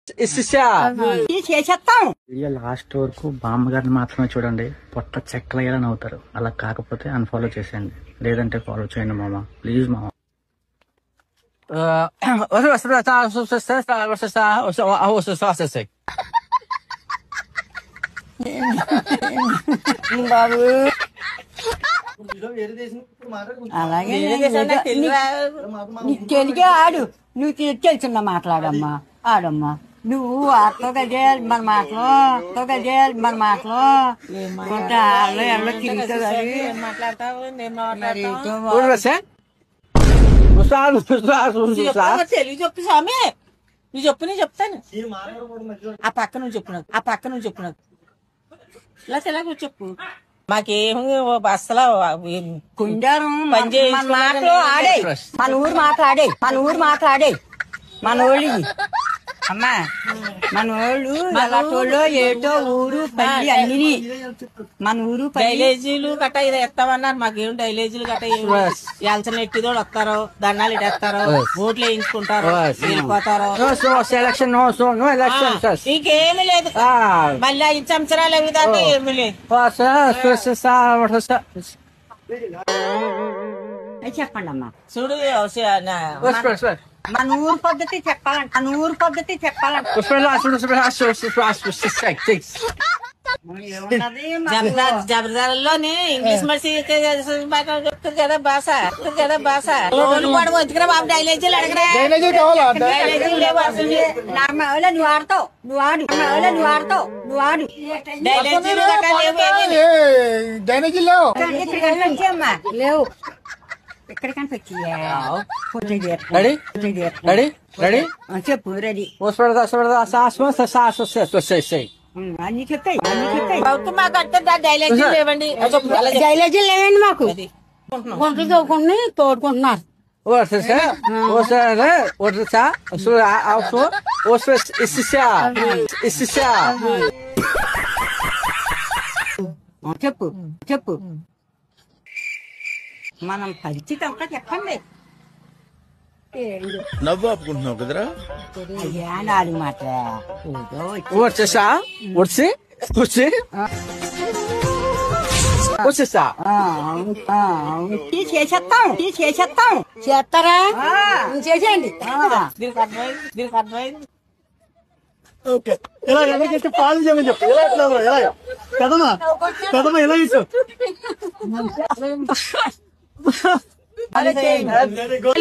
చేసేస్తాం. Video last వరకు బామ్మగారిని మాత్రమే చూడండి. పొట్ట చెక్కలయ్యేలా నవ్వుతారు. అలా కాకపోతే అన్ఫాలో చేసేయండి, లేదంటే ఫాలో చేయండి మామ, ప్లీజ్ మామ. బాబు అలాగే నీకు తెలుగే ఆడు. నువ్వు తెలుసున్నా మాట్లాడమ్మా, ఆడమ్మా. నువ్వు ఆటలో గజేయాలి మన మాటలు, ఆటలో గజేయాలి మన మాటలు. కొంత ఆడలో ఎవరో తిరుగుతావు తెలుగు చెప్పు స్వామి. నువ్వు చెప్పు, నేను చెప్తాను. ఆ పక్క నువ్వు చెప్పు నాకు, ఆ పక్క నువ్వు చెప్పు నాకు. ఇలా తెలాగ చెప్పు. మాకేం అసలు కుండారం మాటలు ఆడే, మన ఊరు మాట్లాడే, మన ఊరు మాట్లాడే, మన ఊళ్ళి అమ్మా. మన వాళ్ళు అలాంటోళ్ళు ఏటో ఊరు పల్లి అన్ని మన ఊరు డైలేజీలు గట్ట ఇది ఎత్తామన్నారు. మాకేం డైలేజీలు గట్ట ఎల్సన ఎట్టిదోడు వస్తారు, దండాలు ఇటేస్తారు, ఓట్లు వేయించుకుంటారు, వెళ్ళిపోతారు. ఇంకేమీ లేదు. మళ్ళీ 5 సంవత్సరాలు అవి దాకా ఏమీ లేదు. చెప్పండి అమ్మా. చూడు మన ఊరు పద్ధతి చెప్పాలంట, మన ఊరు పద్ధతి చెప్పాలంట. జబర్దార్లోని ఇంగ్లీష్ మనిషి చెప్తుంది కదా భాష, కదా భాష. కూడా వద్దుకురా బాబు, డైలేజీలు అడగరా. నువ్వు ఆడతావు, నువ్వు ఆడు, నువ్వు ఆడతావు, నువ్వు ఆడు. డైలేజీలు అమ్మా లేవు. ఎక్కడికైనా చెప్పు. రెడీ అన్ని చెప్తాయి, అన్ని చెప్తాయి. డైలాజీలు లేవండి, డైలాజీలు లేవండి మాకు. గుంటలు చదువుకుని తోడుకుంటున్నారు. చెప్పు చెప్పు. మనం పరిస్థితి అంతా చెప్పండి. నవ్వు ఆపుకుంటున్నావు కదరా. అయ్యా నాలుగు మాట వచ్చేసా వచ్చి వచ్చి వచ్చేసా చేసేస్తాం, చేసేస్తాం. చేస్తారా? చేసేయండి. ఓకే, ఎలా ఎలాగైతే పాలు చేయమని చెప్పు. ఎలా ఎట్లా ఎలా పెదమా పెదమా ఎలా ఇచ్చు. Very good.